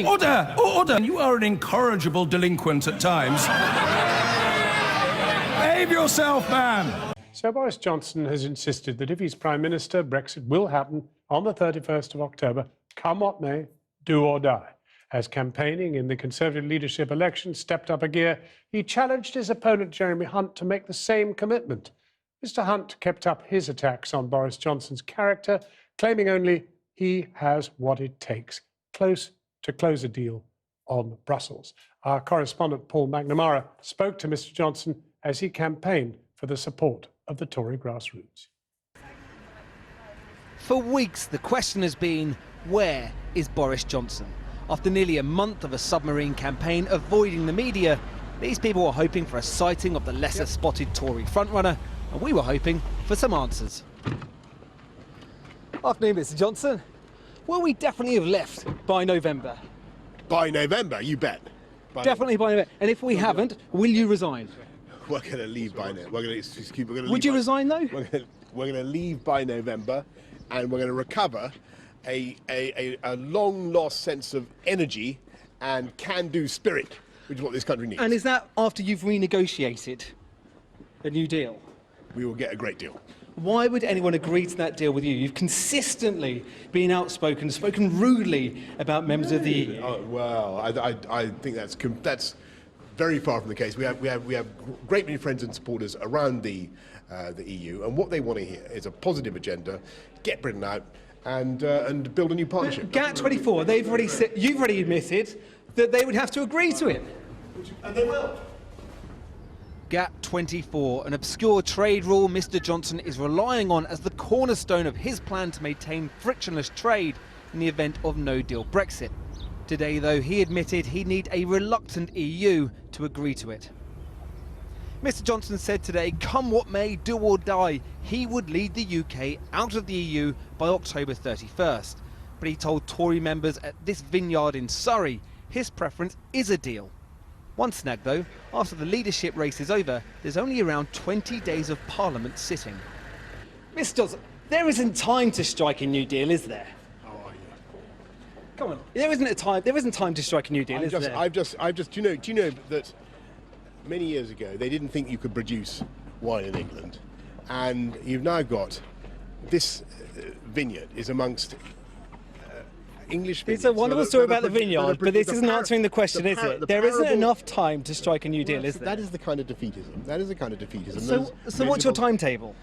Order! Order! You are an incorrigible delinquent at times. Behave yourself, man! So Boris Johnson has insisted that if he's Prime Minister, Brexit will happen on the 31st of October, come what may, do or die. As campaigning in the Conservative leadership election stepped up a gear, he challenged his opponent Jeremy Hunt to make the same commitment. Mr. Hunt kept up his attacks on Boris Johnson's character, claiming only he has what it takes, close to close a deal on Brussels. Our correspondent Paul McNamara spoke to Mr. Johnson as he campaigned for the support of the Tory grassroots. For weeks, the question has been, where is Boris Johnson? After nearly a month of a submarine campaign avoiding the media, these people were hoping for a sighting of the lesser-spotted Tory frontrunner, and we were hoping for some answers. Afternoon, Mr. Johnson. Will we definitely have left by November? By November, you bet. Definitely by November. And if we haven't, will you resign? We're going to leave by now. Would you resign, though? We're going to leave by November, and we're going to recover a long-lost sense of energy and can-do spirit, which is what this country needs. And is that after you've renegotiated a new deal? We will get a great deal. Why would anyone agree to that deal with you? You've consistently been outspoken, spoken rudely about members of the EU. Oh, well, I think that's very far from the case. We have great many friends and supporters around the EU, and what they want to hear is a positive agenda, get Britain out, and build a new partnership. GATT24, they've already said, you've already admitted that they would have to agree to it. And they will. GATT24, an obscure trade rule Mr. Johnson is relying on as the cornerstone of his plan to maintain frictionless trade in the event of no-deal Brexit. Today, though, he admitted he'd need a reluctant EU to agree to it. Mr. Johnson said today, come what may, do or die, he would lead the UK out of the EU by October 31st. But he told Tory members at this vineyard in Surrey his preference is a deal. One snag, though, after the leadership race is over, there's only around 20 days of Parliament sitting. Mr. Johnson, there isn't time to strike a new deal, is there? Come on, there isn't time to strike a new deal, is there? I've just, do you know that many years ago they didn't think you could produce wine in England, and you've now got this vineyard is amongst English vineyards. It's a wonderful story about the vineyard, but this isn't answering the question, is it? There isn't enough time to strike a new deal, is there? That is the kind of defeatism. That is the kind of defeatism. So what's your timetable?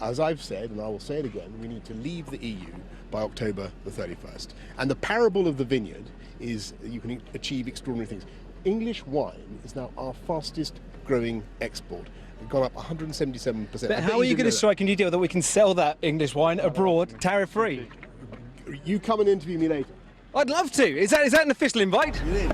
As I've said, and I will say it again, we need to leave the EU by October the 31st. And the parable of the vineyard is you can achieve extraordinary things. English wine is now our fastest growing export. We've gone up 177%. But how are you going to strike a new deal that we can sell that English wine abroad, tariff-free? You come and interview me later. I'd love to. Is that an official invite? It is.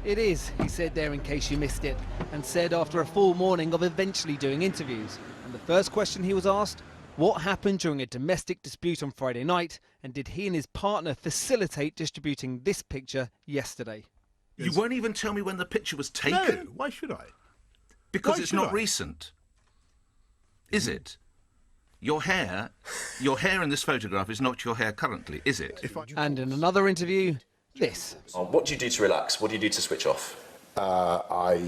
It is, he said there in case you missed it, and said after a full morning of eventually doing interviews. And the first question he was asked, what happened during a domestic dispute on Friday night, and did he and his partner facilitate distributing this picture yesterday? You won't even tell me when the picture was taken. No, why should I? Because it's not recent. Is it? Your hair in this photograph is not your hair currently, is it? And in another interview, this. What do you do to relax? What do you do to switch off? I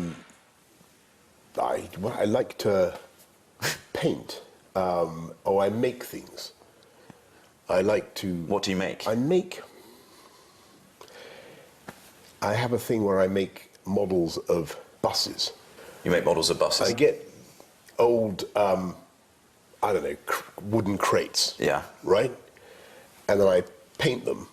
like to paint, or I make things. I like to... What do you make? I have a thing where I make models of buses. You make models of buses? I get old, I don't know, wooden crates. Yeah. Right? And then I paint them.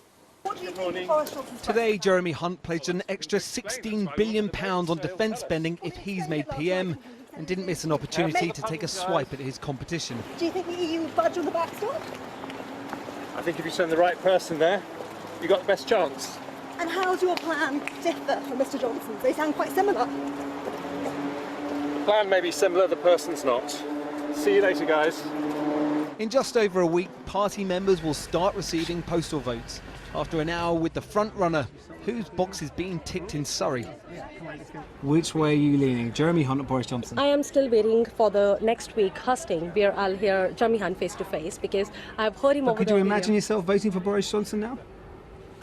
Today, Jeremy Hunt pledged an extra £16 billion on defence spending if he's made PM, and didn't miss an opportunity to take a swipe at his competition. Do you think the EU would budge on the backstop? I think if you send the right person there, you've got the best chance. And how's your plan differ from Mr. Johnson's? They sound quite similar. The plan may be similar, the person's not. See you later, guys. In just over a week, party members will start receiving postal votes. After an hour with the front runner, whose box is being ticked in Surrey. Which way are you leaning, Jeremy Hunt or Boris Johnson? I am still waiting for the next week hustings where I'll hear Jeremy Hunt face to face, because I've heard him over Could you imagine yourself voting for Boris Johnson now?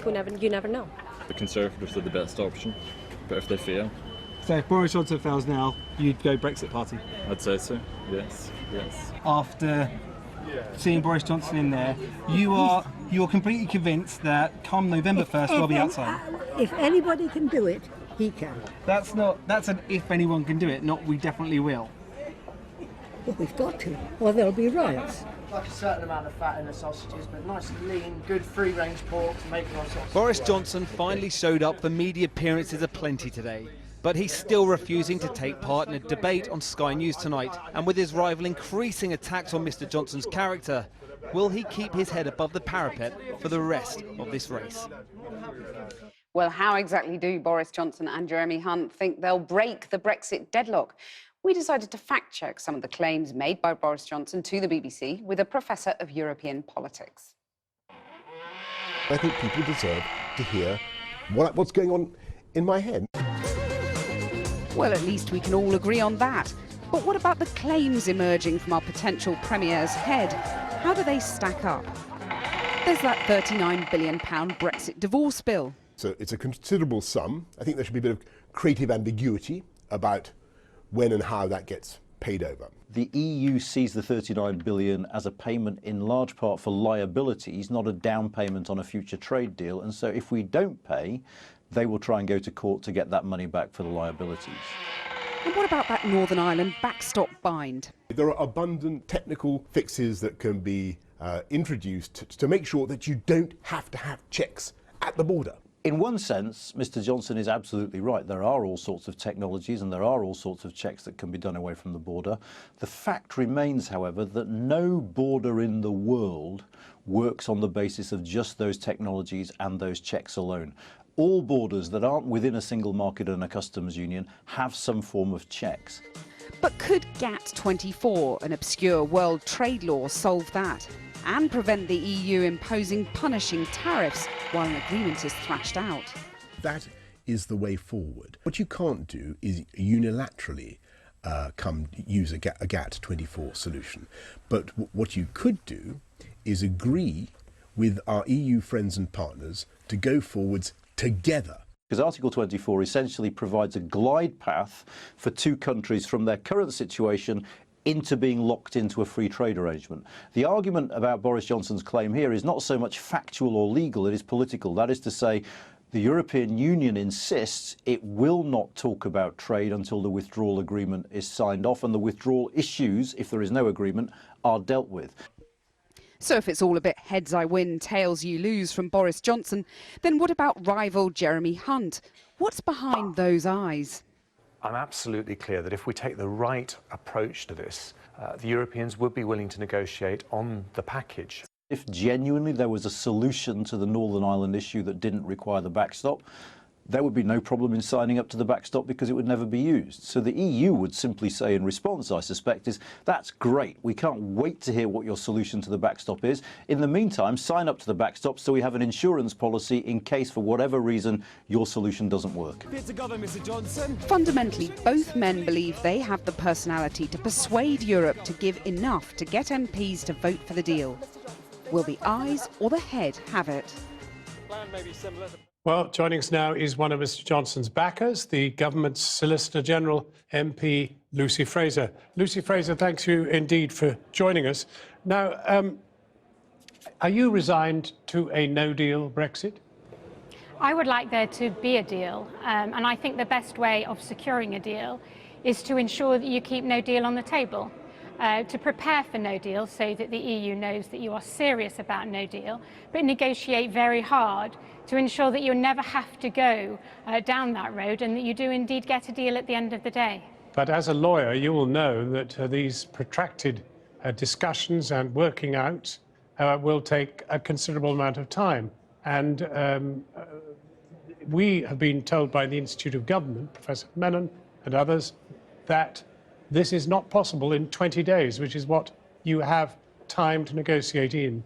you never know. The Conservatives are the best option, but if they fail... So if Boris Johnson fails now, you'd go Brexit party? I'd say so, yes, yes. After seeing Boris Johnson in there, you're completely convinced that come November 1st we'll be outside? If anybody can do it, he can. That's an if anyone can do it, not we definitely will. Well, we've got to, or there'll be riots. Like a certain amount of fat in the sausages, but nice and lean, good free-range pork to make our sausage. Boris Johnson finally showed up for media appearances aplenty today, but he's still refusing to take part in a debate on Sky News tonight. And with his rival increasing attacks on Mr Johnson's character, will he keep his head above the parapet for the rest of this race? Well, how exactly do Boris Johnson and Jeremy Hunt think they'll break the Brexit deadlock? We decided to fact-check some of the claims made by Boris Johnson to the BBC with a professor of European politics. I think people deserve to hear what's going on in my head. Well, at least we can all agree on that. But what about the claims emerging from our potential Premier's head? How do they stack up? There's that £39 billion Brexit divorce bill. So it's a considerable sum. I think there should be a bit of creative ambiguity about when and how that gets paid over. The EU sees the 39 billion as a payment in large part for liabilities, not a down payment on a future trade deal. And so if we don't pay, they will try and go to court to get that money back for the liabilities. And what about that Northern Ireland backstop bind? There are abundant technical fixes that can be introduced to make sure that you don't have to have checks at the border. In one sense, Mr Johnson is absolutely right. There are all sorts of technologies and there are all sorts of checks that can be done away from the border. The fact remains, however, that no border in the world works on the basis of just those technologies and those checks alone. All borders that aren't within a single market and a customs union have some form of checks. But could GATT24, an obscure world trade law, solve that and prevent the EU imposing punishing tariffs while an agreement is thrashed out? That is the way forward. What you can't do is unilaterally use a GATT24 solution. But what you could do is agree with our EU friends and partners to go forwards together. Because Article 24 essentially provides a glide path for two countries from their current situation into being locked into a free trade arrangement. The argument about Boris Johnson's claim here is not so much factual or legal, it is political. That is to say, the European Union insists it will not talk about trade until the withdrawal agreement is signed off, and the withdrawal issues, if there is no agreement, are dealt with. So if it's all a bit heads I win, tails you lose from Boris Johnson, then what about rival Jeremy Hunt? What's behind those eyes? I'm absolutely clear that if we take the right approach to this, the Europeans would be willing to negotiate on the package. If genuinely there was a solution to the Northern Ireland issue that didn't require the backstop, there would be no problem in signing up to the backstop because it would never be used. So the EU would simply say in response, I suspect, is that's great. We can't wait to hear what your solution to the backstop is. In the meantime, sign up to the backstop so we have an insurance policy in case, for whatever reason, your solution doesn't work. Mr Johnson. Fundamentally, both men believe they have the personality to persuade Europe to give enough to get MPs to vote for the deal. Will the eyes or the head have it? Plan may be similar to... Well, joining us now is one of Mr Johnson's backers, the government's Solicitor General, MP Lucy Fraser. Lucy Fraser, thanks you indeed for joining us. Now, are you resigned to a no-deal Brexit? I would like there to be a deal, and I think the best way of securing a deal is to ensure that you keep no deal on the table. To prepare for no deal so that the EU knows that you are serious about no deal, but negotiate very hard to ensure that you never have to go down that road and that you do indeed get a deal at the end of the day. But as a lawyer, you will know that these protracted discussions and working out will take a considerable amount of time. And we have been told by the Institute of Government, Professor Menon and others, that this is not possible in 20 days, which is what you have time to negotiate in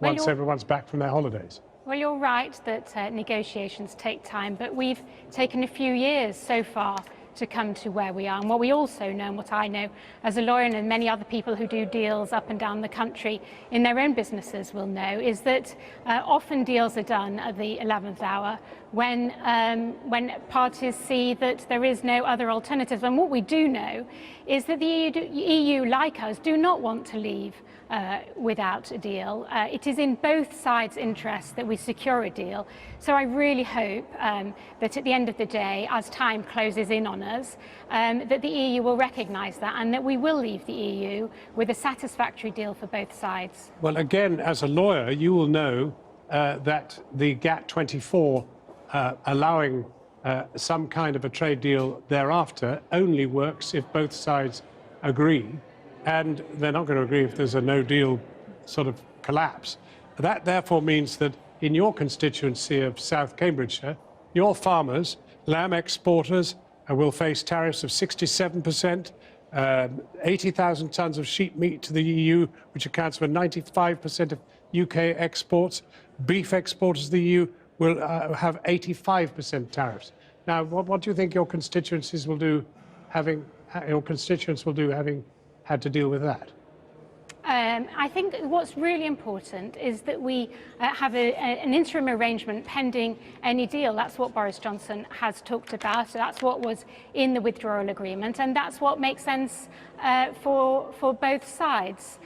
once everyone's back from their holidays. Well, you're right that negotiations take time, but we've taken a few years so far to come to where we are. And what we also know, and what I know as a lawyer and many other people who do deals up and down the country in their own businesses will know, is that often deals are done at the 11th hour when parties see that there is no other alternative. And what we do know is that the EU, like us, do not want to leave without a deal. It is in both sides' interest that we secure a deal. So I really hope that at the end of the day, as time closes in on us, that the EU will recognise that and that we will leave the EU with a satisfactory deal for both sides. Well, again, as a lawyer, you will know that the GATT24 allowing some kind of a trade deal thereafter only works if both sides agree. And they're not going to agree if there's a no-deal sort of collapse. That therefore means that in your constituency of South Cambridgeshire, your farmers, lamb exporters, will face tariffs of 67%, 80,000 tonnes of sheep meat to the EU, which accounts for 95% of UK exports. Beef exporters to the EU will have 85% tariffs. Now, what do you think your constituencies will do, having had to deal with that? I think what's really important is that we have an interim arrangement pending any deal. That's what Boris Johnson has talked about. That's what was in the withdrawal agreement, and that's what makes sense for both sides.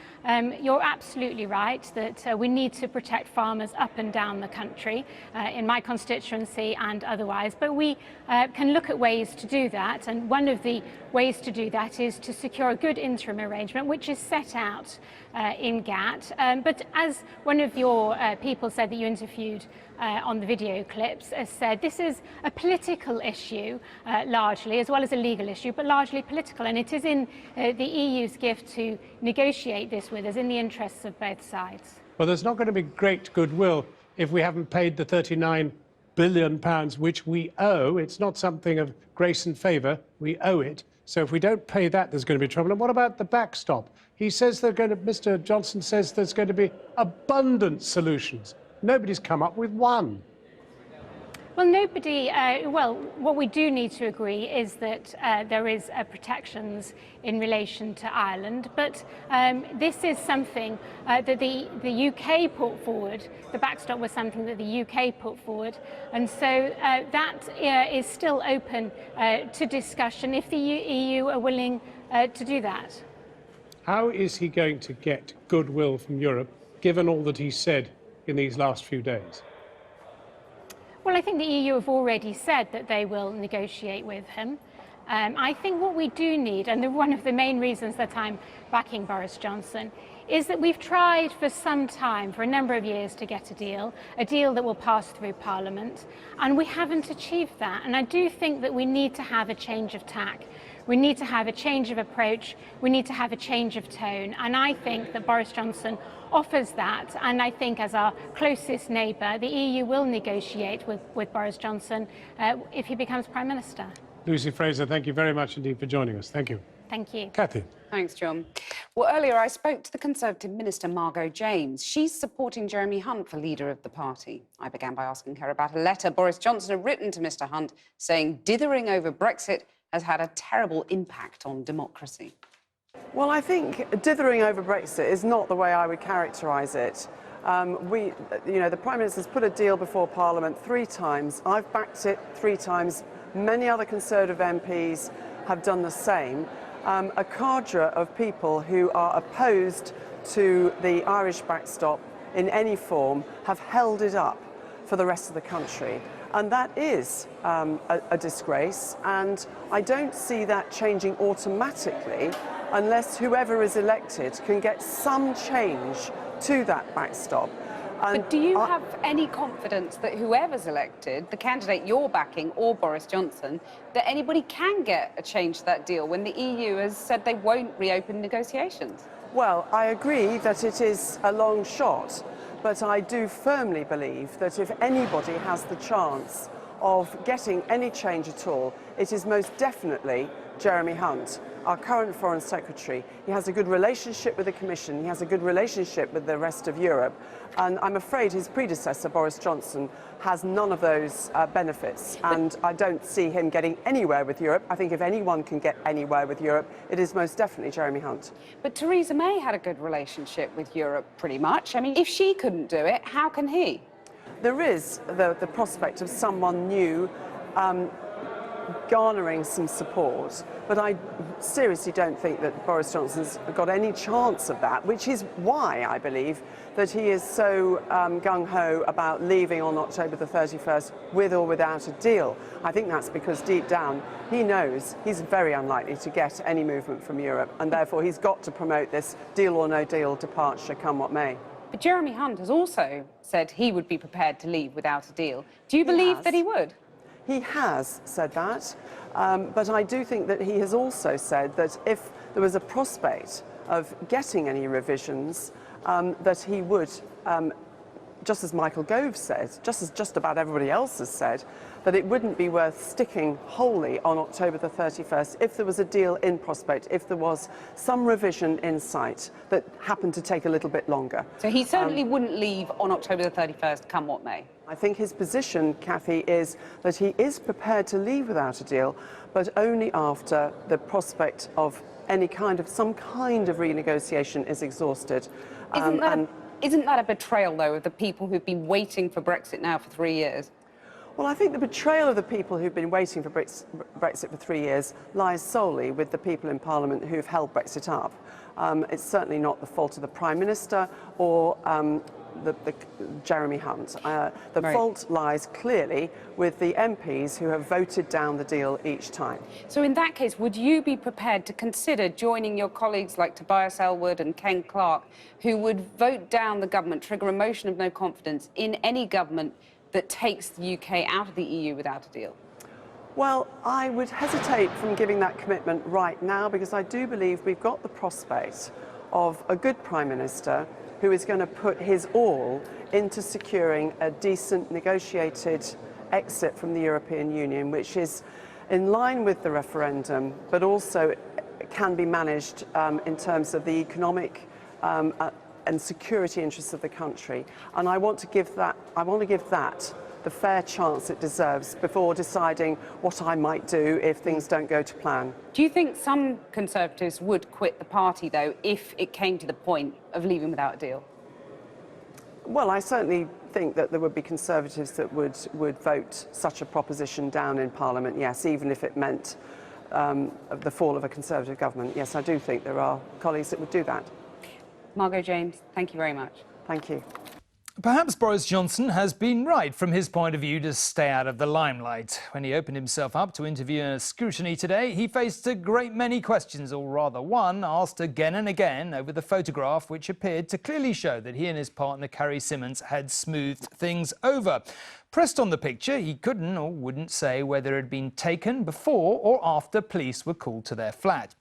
You're absolutely right that we need to protect farmers up and down the country, in my constituency and otherwise, but we can look at ways to do that, and one of the ways to do that is to secure a good interim arrangement, which is set out in GATT. But as one of your people said that you interviewed on the video clips, said this is a political issue largely, as well as a legal issue, but largely political, and it is in the EU's gift to negotiate this with us in the interests of both sides. Well, there's not going to be great goodwill if we haven't paid the £39 billion which we owe. It's not something of grace and favour. We owe it. So if we don't pay that, there's going to be trouble. And what about the backstop? He says Mr. Johnson says there's going to be abundant solutions. Nobody's come up with one. Well, nobody, what we do need to agree is that there is protections in relation to Ireland, but this is something that the UK put forward. The backstop was something that the UK put forward, and so that is still open to discussion if the EU are willing to do that. How is he going to get goodwill from Europe, given all that he said in these last few days? Well, I think the EU have already said that they will negotiate with him. I think what we do need, and one of the main reasons that I'm backing Boris Johnson, is that we've tried for some time, for a number of years, to get a deal that will pass through Parliament, and we haven't achieved that. And I do think that we need to have a change of tack. We need to have a change of approach. We need to have a change of tone. And I think that Boris Johnson offers that. And I think as our closest neighbour, the EU will negotiate with Boris Johnson if he becomes Prime Minister. Lucy Fraser, thank you very much indeed for joining us. Thank you. Thank you. Kathy. Thanks, John. Well, earlier I spoke to the Conservative Minister, Margot James. She's supporting Jeremy Hunt for leader of the party. I began by asking her about a letter Boris Johnson had written to Mr Hunt saying dithering over Brexit has had a terrible impact on democracy. Well, I think dithering over Brexit is not the way I would characterise it. The Prime Minister's put a deal before Parliament 3 times. I've backed it 3 times. Many other Conservative MPs have done the same. A cadre of people who are opposed to the Irish backstop in any form have held it up for the rest of the country. And that is a disgrace, and I don't see that changing automatically unless whoever is elected can get some change to that backstop. But do you have any confidence that whoever's elected, the candidate you're backing or Boris Johnson, that anybody can get a change to that deal when the EU has said they won't reopen negotiations? Well, I agree that it is a long shot, but I do firmly believe that if anybody has the chance of getting any change at all, it is most definitely Jeremy Hunt, our current Foreign Secretary. He has a good relationship with the Commission, he has a good relationship with the rest of Europe, and I'm afraid his predecessor, Boris Johnson, has none of those benefits, and I don't see him getting anywhere with Europe. I think if anyone can get anywhere with Europe, it is most definitely Jeremy Hunt. But Theresa May had a good relationship with Europe, pretty much. I mean, if she couldn't do it, how can he? There is the prospect of someone new garnering some support, but I seriously don't think that Boris Johnson's got any chance of that, which is why I believe that he is so gung-ho about leaving on October the 31st with or without a deal. I think that's because deep down he knows he's very unlikely to get any movement from Europe, and therefore he's got to promote this deal or no deal departure come what may. But Jeremy Hunt has also said he would be prepared to leave without a deal. Do you believe that he would? He has said that, but I do think that he has also said that if there was a prospect of getting any revisions, that he would, just as Michael Gove said, just as just about everybody else has said, that it wouldn't be worth sticking wholly on October the 31st if there was a deal in prospect, if there was some revision in sight that happened to take a little bit longer. So he certainly wouldn't leave on October the 31st, come what may? I think his position, Cathy, is that he is prepared to leave without a deal, but only after the prospect of some kind of renegotiation is exhausted. Isn't that a betrayal, though, of the people who've been waiting for Brexit now for 3 years? Well, I think the betrayal of the people who've been waiting for Brexit for 3 years lies solely with the people in Parliament who've held Brexit up. It's certainly not the fault of the Prime Minister or Jeremy Hunt. The fault lies clearly with the MPs who have voted down the deal each time. So in that case, would you be prepared to consider joining your colleagues like Tobias Ellwood and Ken Clarke, who would vote down the government, trigger a motion of no confidence in any government that takes the UK out of the EU without a deal? Well, I would hesitate from giving that commitment right now, because I do believe we've got the prospect of a good Prime Minister who is going to put his all into securing a decent negotiated exit from the European Union, which is in line with the referendum, but also can be managed in terms of the economic and security interests of the country. And I want to give that the fair chance it deserves before deciding what I might do if things don't go to plan. Do you think some Conservatives would quit the party, though, if it came to the point of leaving without a deal? Well, I certainly think that there would be Conservatives that would vote such a proposition down in Parliament, yes, even if it meant the fall of a Conservative government. Yes, I do think there are colleagues that would do that. Margot James, thank you very much. Thank you. Perhaps Boris Johnson has been right from his point of view to stay out of the limelight. When he opened himself up to interview and scrutiny today, he faced a great many questions, or rather one, asked again and again over the photograph which appeared to clearly show that he and his partner Carrie Symonds had smoothed things over. Pressed on the picture, he couldn't or wouldn't say whether it had been taken before or after police were called to their flat.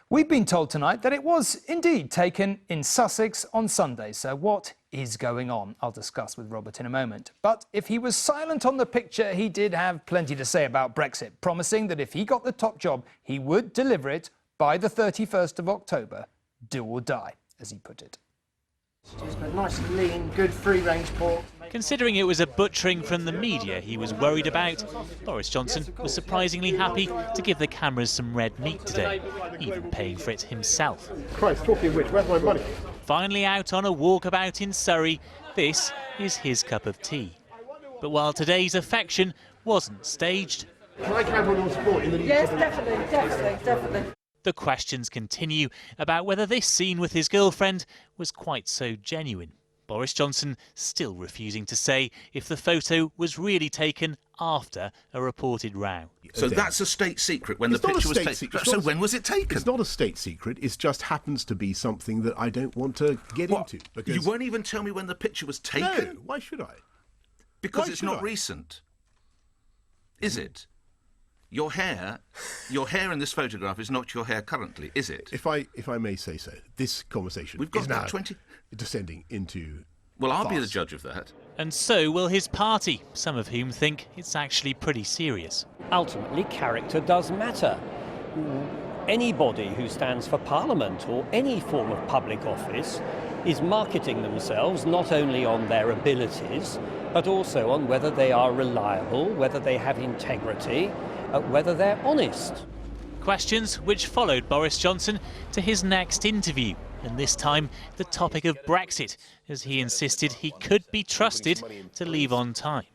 We've been told tonight that it was indeed taken in Sussex on Sunday, so what is going on? I'll discuss with Robert in a moment. But if he was silent on the picture, he did have plenty to say about Brexit, promising that if he got the top job, he would deliver it by the 31st of October, do or die, as he put it. Nice lean, good free-range pork. Considering it was a butchering from the media he was worried about, Boris Johnson was surprisingly happy to give the cameras some red meat today, even paying for it himself. Christ, talking of which, where's my money? Finally out on a walkabout in Surrey, this is his cup of tea. But while today's affection wasn't staged... Can I count on your support in the lead? Yes, definitely. The questions continue about whether this scene with his girlfriend was quite so genuine. Boris Johnson still refusing to say if the photo was really taken after a reported row. So that's a state secret when the picture was taken. So when was it taken? It's not a state secret. It just happens to be something that I don't want to get into. Because... You won't even tell me when the picture was taken? No, why should I? Because it's not recent. Is it? Your hair in this photograph is not your hair currently, is it? If I may say so, this conversation We've got is about now 20... descending into Well, I'll be the judge of that. And so will his party, some of whom think it's actually pretty serious. Ultimately, character does matter. Anybody who stands for Parliament or any form of public office is marketing themselves not only on their abilities, but also on whether they are reliable, whether they have integrity, whether they're honest. Questions which followed Boris Johnson to his next interview, and this time the topic of Brexit, as he insisted he could be trusted to leave on time.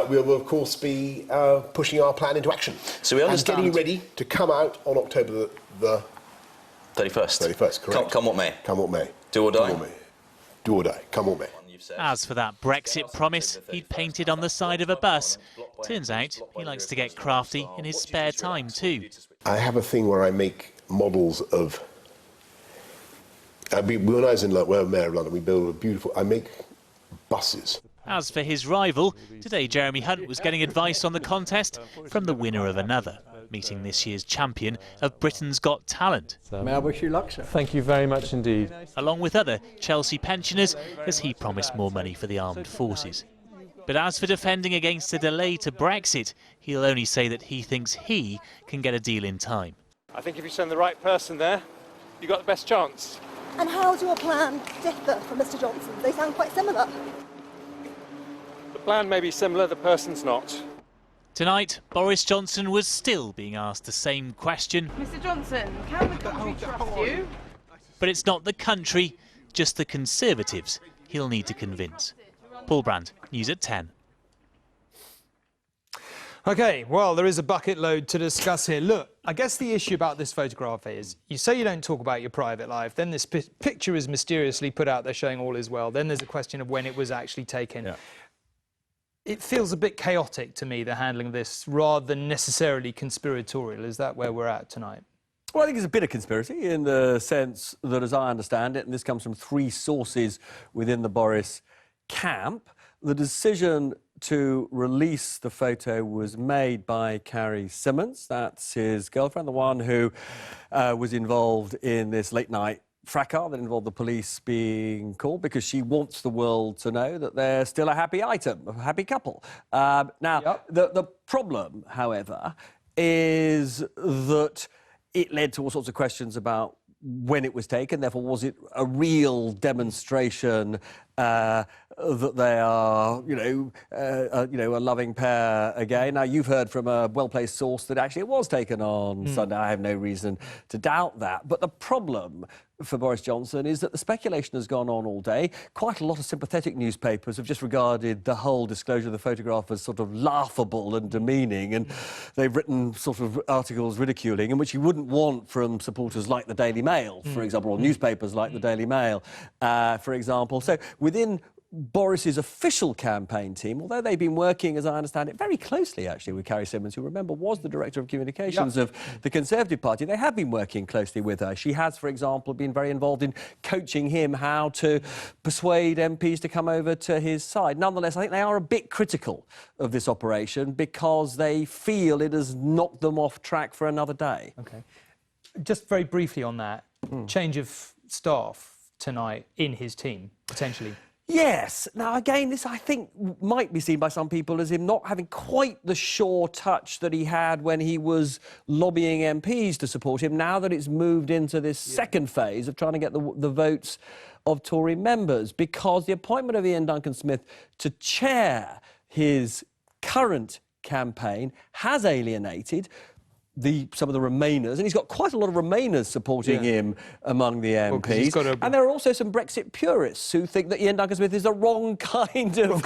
We will, of course, be pushing our plan into action. So we understand... And getting ready to come out on October the 31st. 31st, correct. Come what may. Come what may. Do or die. Come what may. Do or die. Come what may. As for that Brexit promise he'd painted on the side of a bus, turns out he likes to get crafty in his spare time too. I have a thing where I make models of... when I was in London, when Mayor of London, we build a beautiful... I make buses. As for his rival, today Jeremy Hunt was getting advice on the contest from the winner of another, meeting this year's champion of Britain's Got Talent. May I wish you luck, sir? Thank you very much indeed. Along with other Chelsea pensioners, as he promised more money for the armed forces. But as for defending against a delay to Brexit, he'll only say that he thinks he can get a deal in time. I think if you send the right person there, you've got the best chance. And how do your plan differ from Mr Johnson's? They sound quite similar. The plan may be similar, the person's not. Tonight, Boris Johnson was still being asked the same question. Mr Johnson, can the country trust you? But it's not the country, just the Conservatives he'll need to convince. Paul Brand, News at 10. OK, well, there is a bucket load to discuss here. Look, I guess the issue about this photograph is you say you don't talk about your private life, then this picture is mysteriously put out there showing all is well, then there's a question of when it was actually taken. Yeah. It feels a bit chaotic to me, the handling of this, rather than necessarily conspiratorial. Is that where we're at tonight? Well, I think it's a bit of conspiracy in the sense that, as I understand it, and this comes from 3 sources within the Boris camp, the decision to release the photo was made by Carrie Simmons. That's his girlfriend, the one who was involved in this late-night fracas that involved the police being called, because she wants the world to know that they're still a happy item, a happy couple. The problem, however, is that it led to all sorts of questions about when it was taken. Therefore, was it a real demonstration that they are, a loving pair again? Now, you've heard from a well-placed source that actually it was taken on Sunday. I have no reason to doubt that. But the problem for Boris Johnson is that the speculation has gone on all day. Quite a lot of sympathetic newspapers have just regarded the whole disclosure of the photograph as sort of laughable and demeaning, and they've written sort of articles ridiculing, and which you wouldn't want from supporters like the Daily Mail, for example, or newspapers like the Daily Mail, for example. So within Boris's official campaign team, although they've been working, as I understand it, very closely, actually, with Carrie Simmons, who, remember, was the Director of Communications of the Conservative Party. They have been working closely with her. She has, for example, been very involved in coaching him how to persuade MPs to come over to his side. Nonetheless, I think they are a bit critical of this operation because they feel it has knocked them off track for another day. OK. Just very briefly on that, change of staff tonight in his team, potentially. Yes. Now, again, this, I think, might be seen by some people as him not having quite the sure touch that he had when he was lobbying MPs to support him, now that it's moved into this second phase of trying to get the votes of Tory members, because the appointment of Ian Duncan-Smith to chair his current campaign has alienated some of the Remainers, and he's got quite a lot of Remainers supporting him among the MPs. And there are also some Brexit purists who think that Ian Duncan-Smith is the wrong kind of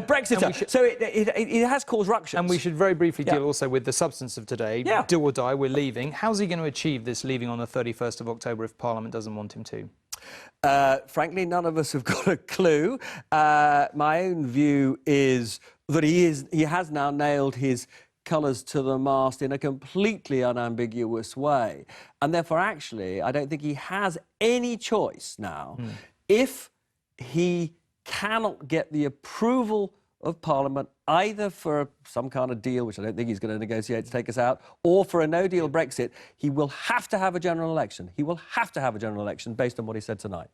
Brexiter. So it has caused ructions. And we should very briefly deal also with the substance of today. Do or die, we're leaving. How's he going to achieve this leaving on the 31st of October if Parliament doesn't want him to? Frankly, none of us have got a clue. My own view is that he has now nailed his colours to the mast in a completely unambiguous way. And therefore, actually, I don't think he has any choice now. If he cannot get the approval of Parliament, either for some kind of deal, which I don't think he's going to negotiate to take us out, or for a no-deal Brexit, he will have to have a general election. He will have to have a general election based on what he said tonight.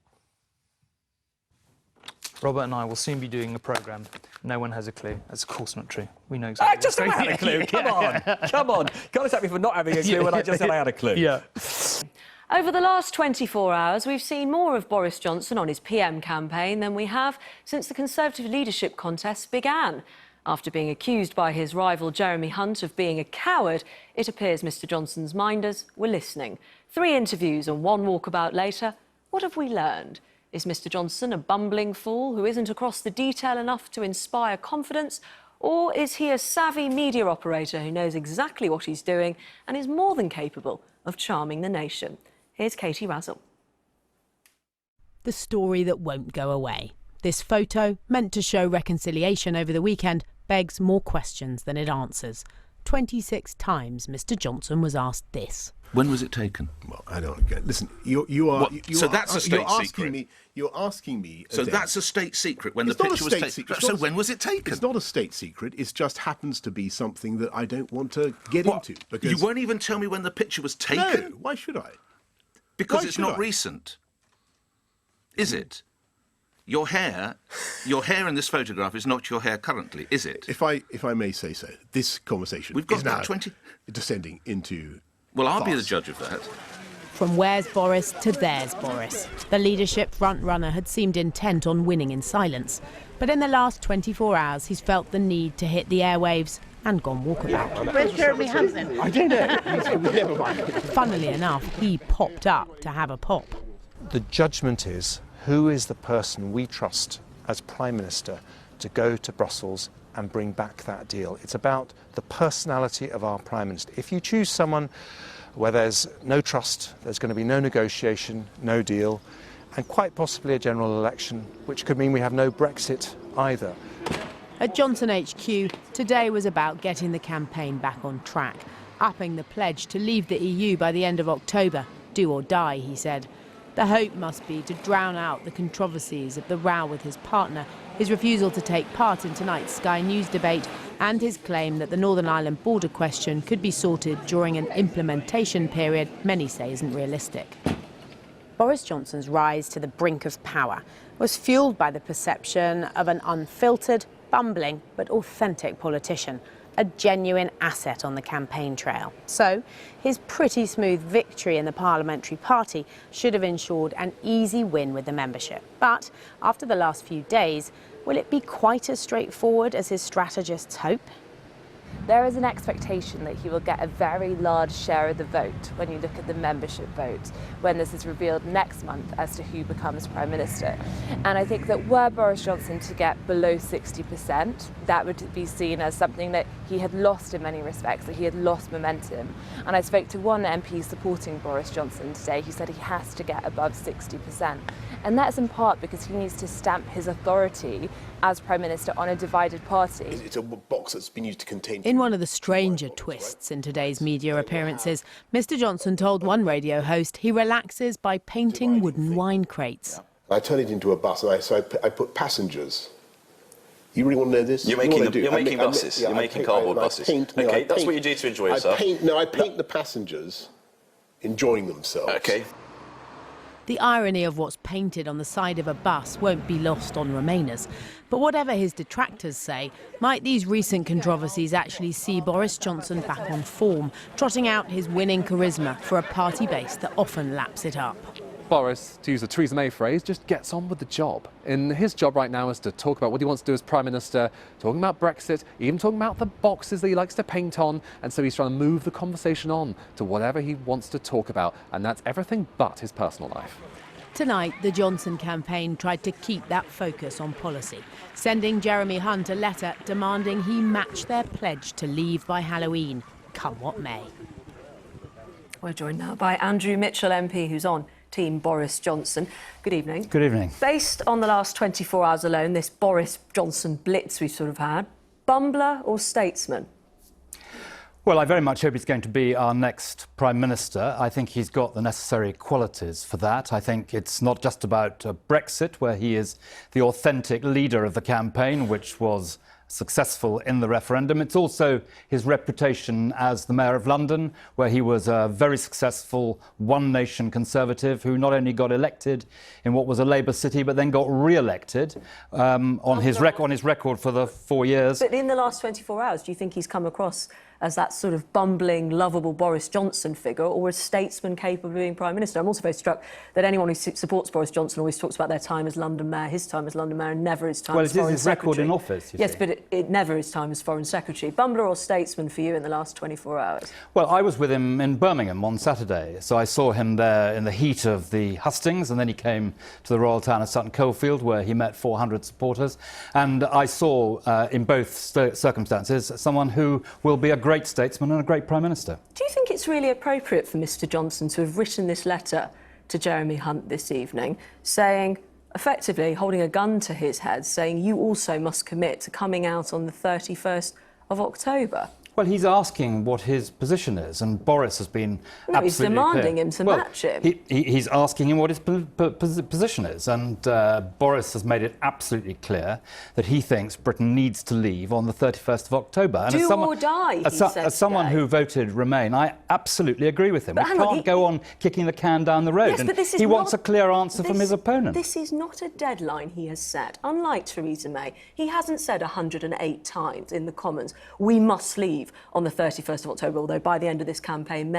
Robert and I will soon be doing a programme. No one has a clue. That's of course not true. We know exactly. I just said I had a clue. Come on. Can't attack me for not having a clue when I just said I had a clue. Yeah. Over the last 24 hours, we've seen more of Boris Johnson on his PM campaign than we have since the Conservative leadership contest began. After being accused by his rival Jeremy Hunt of being a coward, it appears Mr Johnson's minders were listening. 3 interviews and 1 walkabout later, what have we learned? Is Mr Johnson a bumbling fool who isn't across the detail enough to inspire confidence? Or is he a savvy media operator who knows exactly what he's doing and is more than capable of charming the nation? Here's Katie Razzle. The story that won't go away. This photo, meant to show reconciliation over the weekend, begs more questions than it answers. 26 times Mr Johnson was asked this. When was it taken? Well, I don't get. Listen, you are. So that's a state secret. You're asking me. So that's a state secret when the picture was taken. So when was it taken? It's not a state secret. It just happens to be something that I don't want to get into. Because you won't even tell me when the picture was taken. No, why should I? Because it's not recent, is it? Your hair in this photograph is not your hair currently, is it? If I may say so, this conversation We've got is now about 20 descending into. Well, I'll be the farce. judge of that. From where's Boris to there's Boris. The leadership front-runner had seemed intent on winning in silence. But in the last 24 hours, he's felt the need to hit the airwaves and gone walkabout. Where's Jeremy Hunt then? I don't know. Never mind. Funnily enough, he popped up to have a pop. The judgment is who is the person we trust as Prime Minister to go to Brussels and bring back that deal. It's about the personality of our Prime Minister. If you choose someone where there's no trust, there's going to be no negotiation, no deal, and quite possibly a general election, which could mean we have no Brexit either. At Johnson HQ, today was about getting the campaign back on track, upping the pledge to leave the EU by the end of October. Do or die, he said. The hope must be to drown out the controversies of the row with his partner, his refusal to take part in tonight's Sky News debate, and his claim that the Northern Ireland border question could be sorted during an implementation period many say isn't realistic. Boris Johnson's rise to the brink of power was fuelled by the perception of an unfiltered, bumbling but authentic politician, a genuine asset on the campaign trail. So his pretty smooth victory in the parliamentary party should have ensured an easy win with the membership. But after the last few days, will it be quite as straightforward as his strategists hope? There is an expectation that he will get a very large share of the vote when you look at the membership vote, when this is revealed next month as to who becomes Prime Minister. And I think that were Boris Johnson to get below 60%, that would be seen as something that he had lost in many respects, that he had lost momentum. And I spoke to one MP supporting Boris Johnson today who said he has to get above 60%. And that's in part because he needs to stamp his authority as Prime Minister on a divided party. It's a box that's been used to contain. In one of the stranger twists in today's media appearances, Mr Johnson told one radio host he relaxes by painting wooden wine crates. I turn it into a bus, and I put passengers. You really want to know this? You're making buses. You're making cardboard buses. Okay, that's what you do to enjoy yourself. I paint the passengers enjoying themselves. Okay. The irony of what's painted on the side of a bus won't be lost on Remainers. But whatever his detractors say, might these recent controversies actually see Boris Johnson back on form, trotting out his winning charisma for a party base that often laps it up? Boris, to use a Theresa May phrase, just gets on with the job. And his job right now is to talk about what he wants to do as Prime Minister, talking about Brexit, even talking about the boxes that he likes to paint on. And so he's trying to move the conversation on to whatever he wants to talk about. And that's everything but his personal life. Tonight, the Johnson campaign tried to keep that focus on policy, sending Jeremy Hunt a letter demanding he match their pledge to leave by Halloween, come what may. We're joined now by Andrew Mitchell MP, who's on Team Boris Johnson. Good evening. Good evening. Based on the last 24 hours alone, this Boris Johnson blitz we've sort of had, bumbler or statesman? Well, I very much hope he's going to be our next Prime Minister. I think he's got the necessary qualities for that. I think it's not just about Brexit, where he is the authentic leader of the campaign, which was successful in the referendum. It's also his reputation as the Mayor of London, where he was a very successful one-nation Conservative who not only got elected in what was a Labour city, but then got re-elected on his record for the 4 years. But in the last 24 hours, do you think he's come across as that sort of bumbling, lovable Boris Johnson figure, or a statesman capable of being Prime Minister? I'm also very struck that anyone who supports Boris Johnson always talks about their time as London Mayor, his time as London Mayor, and never his time as Foreign Secretary. Well, it is his record in office, Yes, but it never his time as Foreign Secretary. Bumbler or statesman for you in the last 24 hours? Well, I was with him in Birmingham on Saturday, so I saw him there in the heat of the hustings, and then he came to the royal town of Sutton Coldfield, where he met 400 supporters. And I saw, in both circumstances, someone who will be a great statesman and a great Prime Minister. Do you think it's really appropriate for Mr Johnson to have written this letter to Jeremy Hunt this evening, saying, effectively holding a gun to his head, saying you also must commit to coming out on the 31st of October? Well, he's asking what his position is, and Boris has been absolutely he's demanding clear. him to match him. He's asking him what his position is, and Boris has made it absolutely clear that he thinks Britain needs to leave on the 31st of October. And Do or die, as someone who voted Remain, I absolutely agree with him. But we can't go on kicking the can down the road. Yes, but this is he wants a clear answer from his opponent. This is not a deadline he has set. Unlike Theresa May, he hasn't said 108 times in the Commons, we must leave on the 31st of October, although by the end of this campaign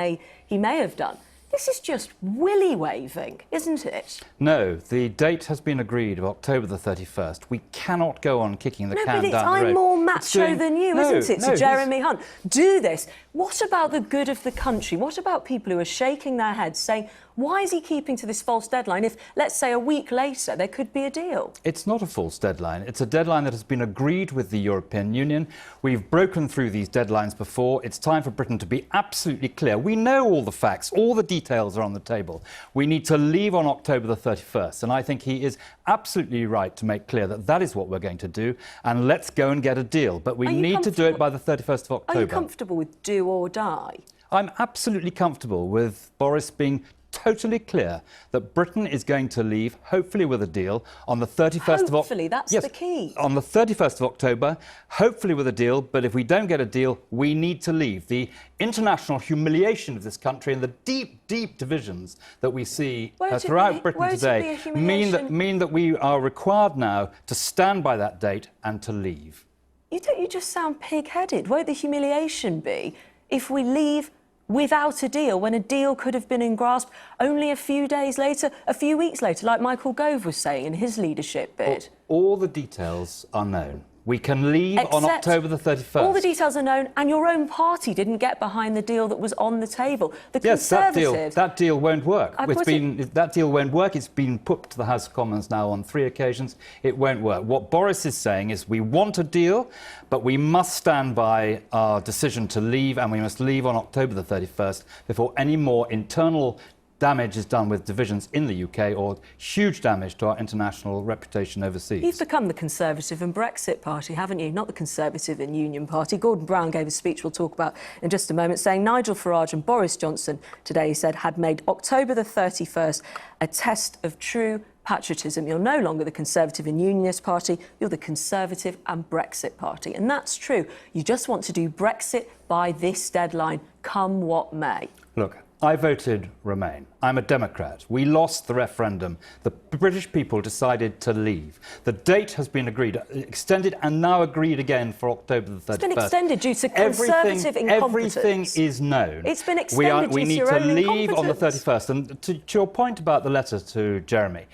he may have done. This is just willy-waving, isn't it? No, the date has been agreed of October the 31st. We cannot go on kicking the can down the road. No, but I'm more macho than you, isn't it, to Jeremy Hunt? Do this. What about the good of the country? What about people who are shaking their heads saying, why is he keeping to this false deadline if, let's say, a week later there could be a deal? It's not a false deadline. It's a deadline that has been agreed with the European Union. We've broken through these deadlines before. It's time for Britain to be absolutely clear. We know all the facts. All the details are on the table. We need to leave on October the 31st. And I think he is absolutely right to make clear that that is what we're going to do. And let's go and get a deal. But we need to do it by the 31st of October. Are you comfortable with do or die? I'm absolutely comfortable with Boris being totally clear that Britain is going to leave, hopefully with a deal, on the 31st of October. Hopefully, that's the key. On the 31st of October, hopefully with a deal, but if we don't get a deal, we need to leave. The international humiliation of this country and the deep, deep divisions that we see throughout Britain today mean that we are required now to stand by that date and to leave. You just sound pig-headed. Won't the humiliation be if we leave without a deal, when a deal could have been in grasp only a few days later, a few weeks later, like Michael Gove was saying in his leadership bid? All the details are known. We can leave on October the 31st. All the details are known, and your own party didn't get behind the deal that was on the table. The Yes, Conservatives... that deal won't work. That deal won't work. It's been put to the House of Commons now on 3 occasions. It won't work. What Boris is saying is we want a deal, but we must stand by our decision to leave, and we must leave on October the 31st before any more internal damage is done with divisions in the UK or huge damage to our international reputation overseas. You've become the Conservative and Brexit Party, haven't you? Not the Conservative and Union Party. Gordon Brown gave a speech we'll talk about in just a moment, saying Nigel Farage and Boris Johnson today, he said, had made October the 31st a test of true patriotism. You're no longer the Conservative and Unionist Party, you're the Conservative and Brexit Party. And that's true. You just want to do Brexit by this deadline, come what may. Look, I voted Remain. I'm a Democrat. We lost the referendum. The British people decided to leave. The date has been agreed, extended, and now agreed again for October the 31st. It's been extended due to Conservative incompetence. Everything is known. It's been extended due to your own incompetence. We need to leave on the 31st. And to your point about the letter to Jeremy,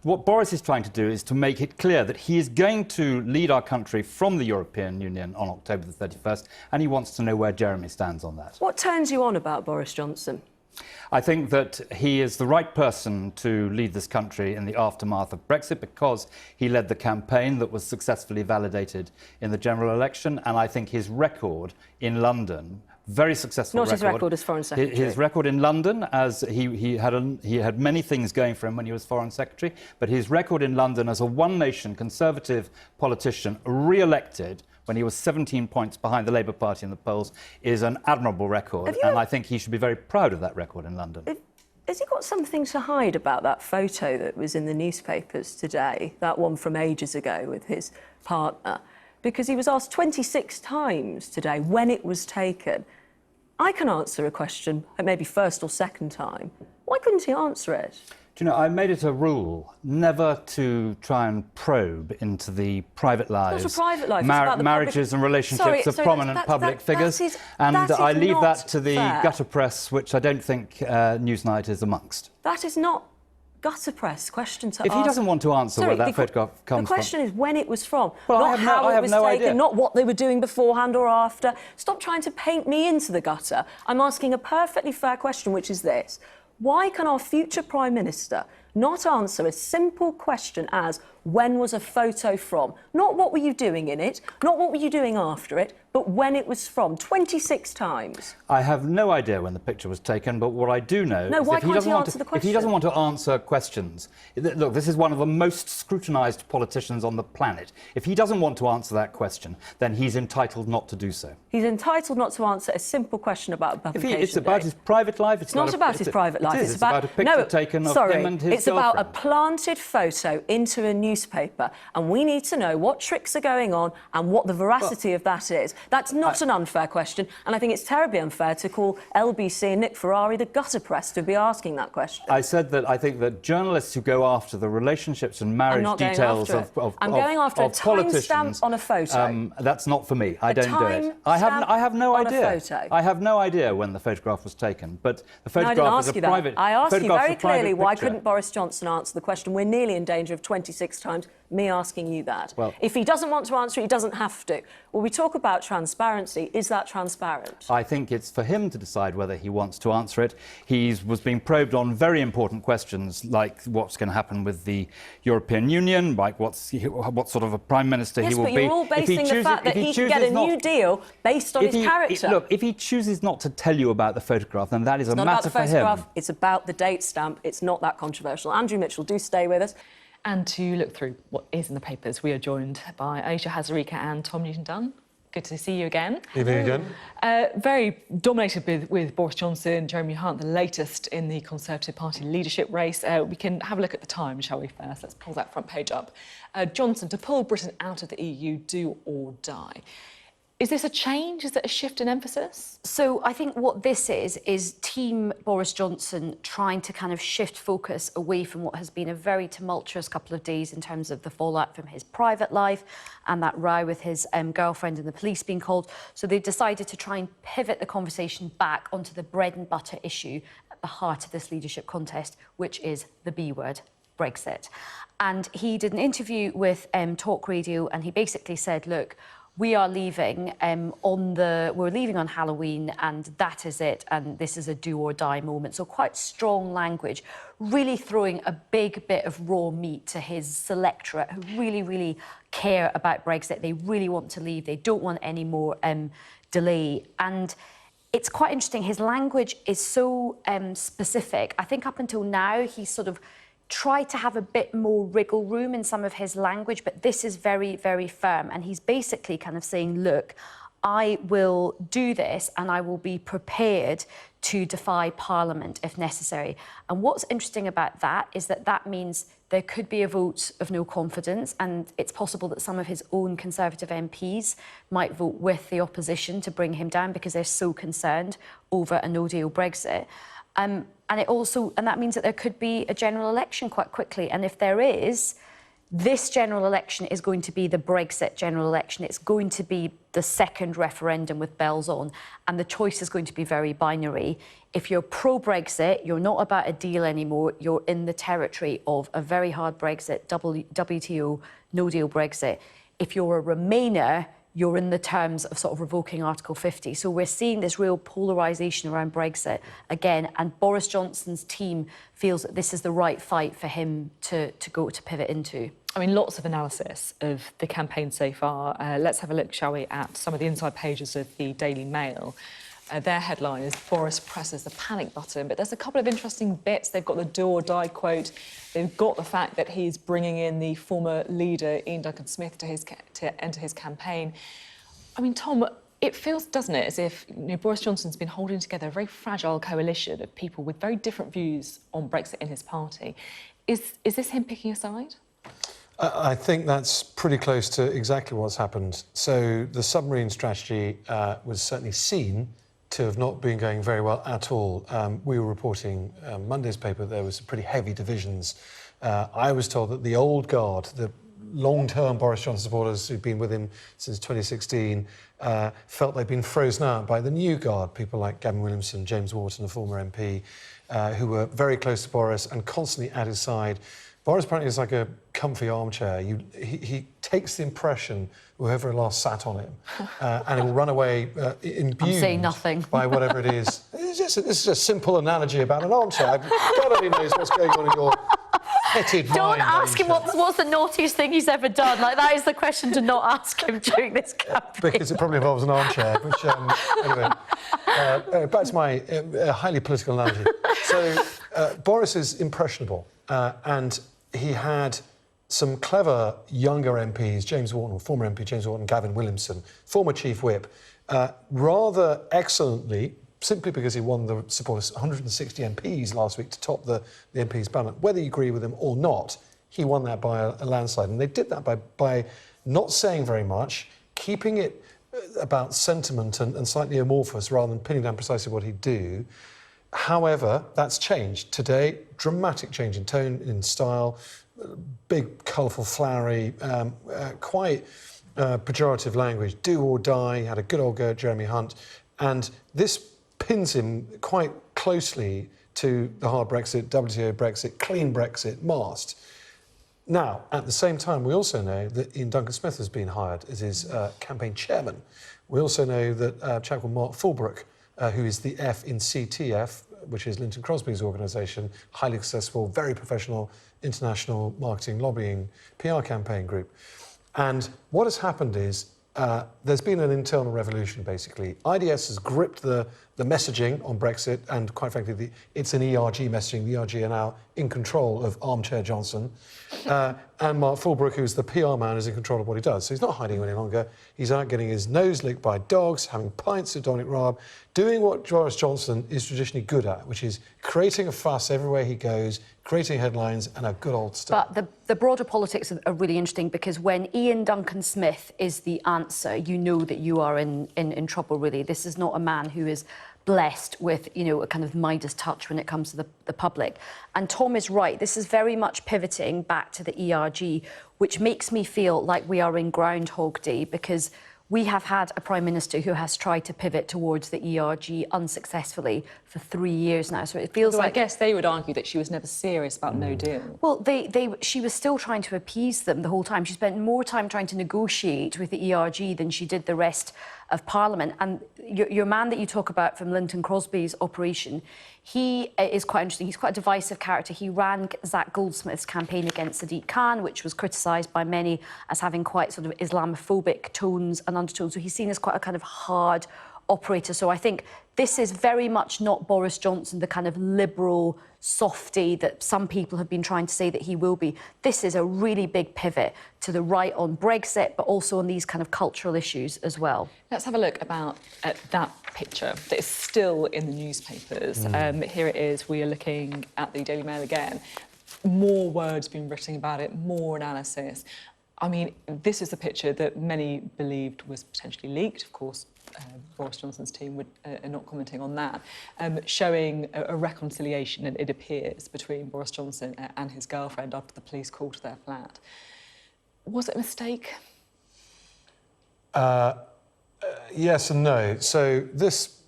what Boris is trying to do is to make it clear that he is going to lead our country from the European Union on October the 31st, and he wants to know where Jeremy stands on that. What turns you on about Boris Johnson? I think that he is the right person to lead this country in the aftermath of Brexit because he led the campaign that was successfully validated in the general election, and I think his record in London, very successful Not his record as Foreign Secretary. His record in London, as he had many things going for him when he was Foreign Secretary, but his record in London as a one-nation Conservative politician re-elected when he was 17 points behind the Labour Party in the polls is an admirable record, and I think he should be very proud of that record in London. Has he got something to hide about that photo that was in the newspapers today, that one from ages ago with his partner? because he was asked 26 times today when it was taken. I can answer a question at maybe first or second time. Why couldn't he answer it? Do you know, I made it a rule never to try and probe into the private lives, It's not a private life, it's about the marriages and relationships of prominent public figures, and I leave that to the gutter press, which I don't think Newsnight is amongst. That is not gutter press question to ask. If he doesn't want to answer where that photograph comes from... The question is when it was from, well, not how it was taken, idea. not what they were doing beforehand or after. Stop trying to paint me into the gutter. I'm asking a perfectly fair question, which is this. Why can our future Prime Minister not answer a simple question as, when was a photo from? Not what were you doing in it, not what were you doing after it, but when it was from, 26 times. I have no idea when the picture was taken, but what I do know is why can't he answer the question? If he doesn't want to answer questions... Look, this is one of the most scrutinised politicians on the planet. If he doesn't want to answer that question, then he's entitled not to do so. He's entitled not to answer a simple question about a publication It's about his private life. It's not about his private life. It's about a picture taken of him and his It's about a planted photo into a newspaper, and we need to know what tricks are going on and what the veracity of that is. That's not an unfair question, and I think it's terribly unfair to call LBC and Nick Ferrari the gutter press to be asking that question. I said that I think that journalists who go after the relationships and marriage details of I'm going after a politicians, timestamp on a photo. That's not for me. I don't do it. I have no idea. I have no idea when the photograph was taken, but the photograph is a private. I asked you very clearly why couldn't Boris Johnson answer the question. We're nearly in danger of 26 times me asking you that. Well, if he doesn't want to answer it, he doesn't have to. Well, we talk about transparency. Is that transparent? I think it's for him to decide whether he wants to answer it. He was being probed on very important questions, like what's going to happen with the European Union, like what sort of a Prime Minister he will be. Yes, but you're all basing the fact that he can get a new deal based on his character. Look, if he chooses not to tell you about the photograph, then that is a matter for him. It's not about the photograph, it's about the date stamp. It's not that controversial. Andrew Mitchell, do stay with us. And to look through what is in the papers, we are joined by Aisha Hazarika and Tom Newton-Dunn. Good to see you again. Evening again. Very dominated with Boris Johnson, Jeremy Hunt, the latest in the Conservative Party leadership race. We can have a look at the Times, shall we, first? Let's pull that front page up. Johnson, to pull Britain out of the EU, do or die. Is this a change? Is it a shift in emphasis? So I think what this is Team Boris Johnson trying to kind of shift focus away from what has been a very tumultuous couple of days in terms of the fallout from his private life and that row with his girlfriend and the police being called. So they've decided to try and pivot the conversation back onto the bread and butter issue at the heart of this leadership contest, which is the B word, Brexit. And he did an interview with Talk Radio, and he basically said, look, we are leaving we're leaving on Halloween, and that is it, and this is a do or die moment. So quite strong language, really throwing a big bit of raw meat to his electorate who really, really care about Brexit. They really want to leave. They don't want any more delay. And it's quite interesting. His language is so specific. I think up until now, he's sort of tried to have a bit more wriggle room in some of his language, but this is very, very firm. And he's basically kind of saying, look, I will do this and I will be prepared to defy Parliament if necessary. And what's interesting about that is that that means there could be a vote of no confidence, and it's possible that some of his own Conservative MPs might vote with the opposition to bring him down because they're so concerned over a no-deal Brexit. And that means that there could be a general election quite quickly. And if there is, this general election is going to be the Brexit general election. It's going to be the second referendum with bells on. And the choice is going to be very binary. If you're pro-Brexit, you're not about a deal anymore. You're in the territory of a very hard Brexit, WTO, no-deal Brexit. If you're a Remainer, you're in the terms of sort of revoking Article 50. So we're seeing this real polarisation around Brexit again, and Boris Johnson's team feels that this is the right fight for him to pivot into. I mean, lots of analysis of the campaign so far. Let's have a look, shall we, at some of the inside pages of the Daily Mail. Their headline is Boris presses the panic button, but there's a couple of interesting bits. They've got the do or die quote. They've got the fact that he's bringing in the former leader, Ian Duncan-Smith, to enter his campaign. I mean, Tom, it feels, doesn't it, as if Boris Johnson's been holding together a very fragile coalition of people with very different views on Brexit in his party. Is this him picking a side? I think that's pretty close to exactly what's happened. So the submarine strategy was certainly seen to have not been going very well at all. We were reporting Monday's paper, there was some pretty heavy divisions. I was told that the old guard, the long-term Boris Johnson supporters who'd been with him since 2016, felt they'd been frozen out by the new guard, people like Gavin Williamson, James Wharton, a former MP, who were very close to Boris and constantly at his side. Boris apparently is like a comfy armchair. He takes the impression whoever last sat on him, and he will run away imbued by whatever it is. This is a simple analogy about an armchair. God only knows what's going on in your petted mind. Don't ask him what's the naughtiest thing he's ever done. Like, that is the question to not ask him during this campaign. Because it probably involves an armchair, which, anyway. Back to my highly political analogy. So, Boris is impressionable, and he had some clever younger MPs, James Wharton, former MP James Wharton, Gavin Williamson, former Chief Whip, rather excellently, simply because he won the support of 160 MPs last week to top the MPs' ballot. Whether you agree with him or not, he won that by a landslide. And they did that by not saying very much, keeping it about sentiment and slightly amorphous rather than pinning down precisely what he'd do. However, that's changed. Today, dramatic change in tone, in style, big, colourful, flowery, quite pejorative language. Do or die, had a good old go at Jeremy Hunt. And this pins him quite closely to the hard Brexit, WTO Brexit, clean Brexit mast. Now, at the same time, we also know that Ian Duncan-Smith has been hired as his campaign chairman. We also know that a chap called Mark Fulbrook, who is the F in CTF, which is Linton Crosby's organisation, highly successful, very professional, international marketing, lobbying, PR campaign group. And what has happened is there's been an internal revolution, basically. IDS has gripped the messaging on Brexit, and quite frankly, it's an ERG messaging. The ERG are now in control of Armchair Johnson. And Mark Fulbrook, who's the PR man, is in control of what he does. So he's not hiding any longer. He's out getting his nose licked by dogs, having pints with Dominic Raab, doing what Boris Johnson is traditionally good at, which is creating a fuss everywhere he goes, creating headlines and a good old stuff. But the broader politics are really interesting, because when Ian Duncan-Smith is the answer, you know that you are in trouble, really. This is not a man who is blessed with, you know, a kind of Midas touch when it comes to the public. And Tom is right. This is very much pivoting back to the ERG, which makes me feel like we are in Groundhog Day, because we have had a Prime Minister who has tried to pivot towards the ERG unsuccessfully for 3 years now. So it feels like... I guess they would argue that she was never serious about no deal. Well, she was still trying to appease them the whole time. She spent more time trying to negotiate with the ERG than she did the rest of Parliament. And your man that you talk about from Linton Crosby's operation, he is quite interesting. He's quite a divisive character. He ran Zach Goldsmith's campaign against Sadiq Khan, which was criticised by many as having quite sort of Islamophobic tones and undertones. So he's seen as quite a kind of hard operator. So I think this is very much not Boris Johnson, the kind of liberal softy that some people have been trying to say that he will be. This is a really big pivot to the right on Brexit, but also on these kind of cultural issues as well. Let's have a look at that picture that is still in the newspapers. Here it is. We are looking at the Daily Mail again. More words being written about it, more analysis. I mean, this is the picture that many believed was potentially leaked. Of course, Boris Johnson's team are not commenting on that, showing a reconciliation, and it appears, between Boris Johnson and his girlfriend after the police called to their flat. Was it a mistake? Yes and no. So this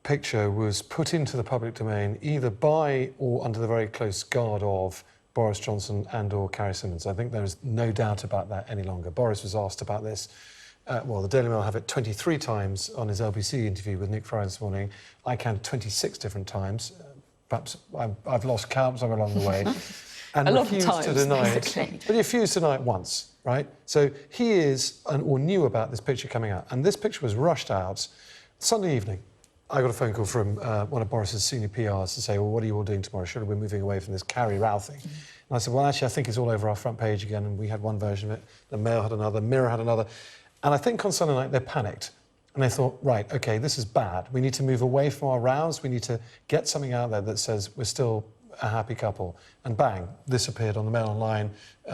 picture was put into the public domain either by or under the very close guard of Boris Johnson and or Carrie Symonds. I think there is no doubt about that any longer. Boris was asked about this. Well, the Daily Mail have it 23 times on his LBC interview with Nick Fry this morning. I counted 26 different times. Perhaps I've lost count somewhere along the way. And a lot of times, to deny basically. it. But he refused to deny it once, right? So he is, or knew about this picture coming out. And this picture was rushed out Sunday evening. I got a phone call from one of Boris's senior PRs to say, well, what are you all doing tomorrow? Surely we're moving away from this Carrie Row thing. And I said, well, actually, I think it's all over our front page again, and we had one version of it, the Mail had another, Mirror had another. And I think on Sunday night they panicked. And they thought, right, OK, this is bad. We need to move away from our rows. We need to get something out there that says we're still a happy couple. And bang, this appeared on the Mail Online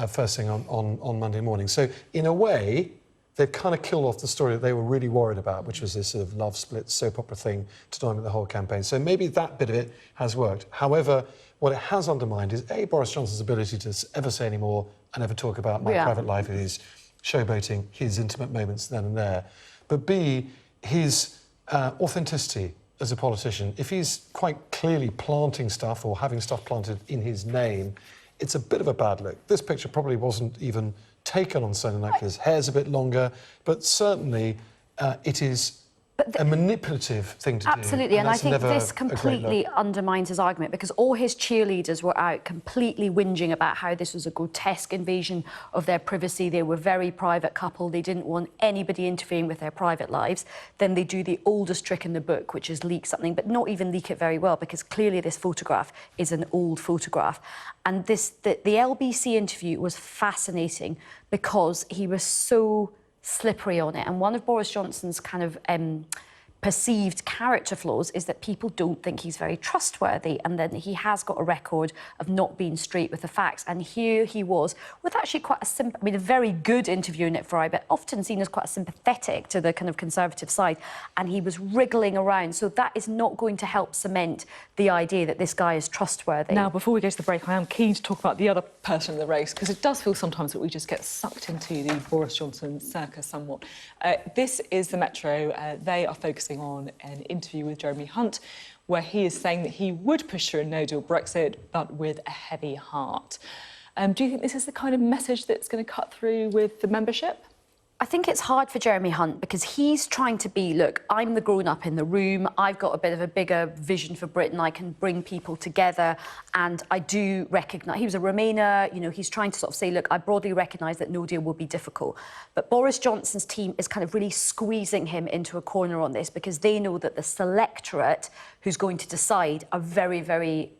first thing on Monday morning. So in a way, they've kind of killed off the story that they were really worried about, which was this sort of love split soap opera thing to dominate the whole campaign. So maybe that bit of it has worked. However, what it has undermined is A, Boris Johnson's ability to ever say any more and ever talk about my private life, his showboating, his intimate moments then and there. But B, his authenticity as a politician. If he's quite clearly planting stuff or having stuff planted in his name, it's a bit of a bad look. This picture probably wasn't even taken on Sunday night because his hair's a bit longer, but certainly it is a manipulative thing to do. Absolutely, and I think this completely undermines his argument because all his cheerleaders were out completely whinging about how this was a grotesque invasion of their privacy. They were a very private couple. They didn't want anybody interfering with their private lives. Then they do the oldest trick in the book, which is leak something, but not even leak it very well because clearly this photograph is an old photograph. And the LBC interview was fascinating because he was so slippery on it. And one of Boris Johnson's kind of perceived character flaws is that people don't think he's very trustworthy, and then he has got a record of not being straight with the facts. And here he was with actually quite a very good interview in it for I, but often seen as quite sympathetic to the kind of Conservative side, and he was wriggling around. So that is not going to help cement the idea that this guy is trustworthy. Now, before we go to the break, I am keen to talk about the other person in the race, because it does feel sometimes that we just get sucked into the Boris Johnson circus somewhat. This is the Metro. They are focusing on an interview with Jeremy Hunt, where he is saying that he would push through a no-deal Brexit, but with a heavy heart. Do you think this is the kind of message that's going to cut through with the membership? I think it's hard for Jeremy Hunt because he's trying to be, look, I'm the grown-up in the room, I've got a bit of a bigger vision for Britain, I can bring people together, and I do recognise, he was a Remainer, you know, he's trying to sort of say, look, I broadly recognise that no deal will be difficult. But Boris Johnson's team is kind of really squeezing him into a corner on this because they know that the selectorate who's going to decide are very, very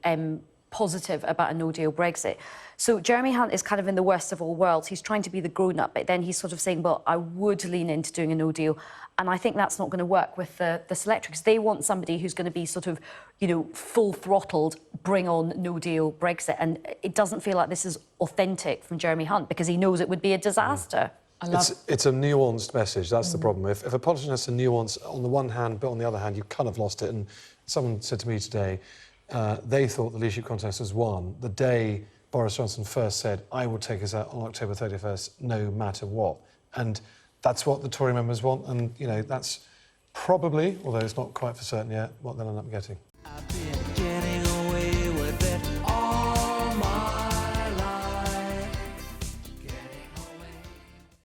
positive about a no-deal Brexit. So Jeremy Hunt is kind of in the worst of all worlds. He's trying to be the grown-up, but then he's sort of saying, well, I would lean into doing a no-deal. And I think that's not going to work with the selectorate because they want somebody who's going to be sort of, you know, full-throttled, bring on no-deal Brexit. And it doesn't feel like this is authentic from Jeremy Hunt because he knows it would be a disaster. It's a nuanced message, that's the problem. If a politician has to nuance on the one hand, but on the other hand, you've kind of lost it. And someone said to me today, they thought the leadership contest was won the day Boris Johnson first said, I will take us out on October 31st, no matter what. And that's what the Tory members want. And, you know, that's probably, although it's not quite for certain yet, what they'll end up getting.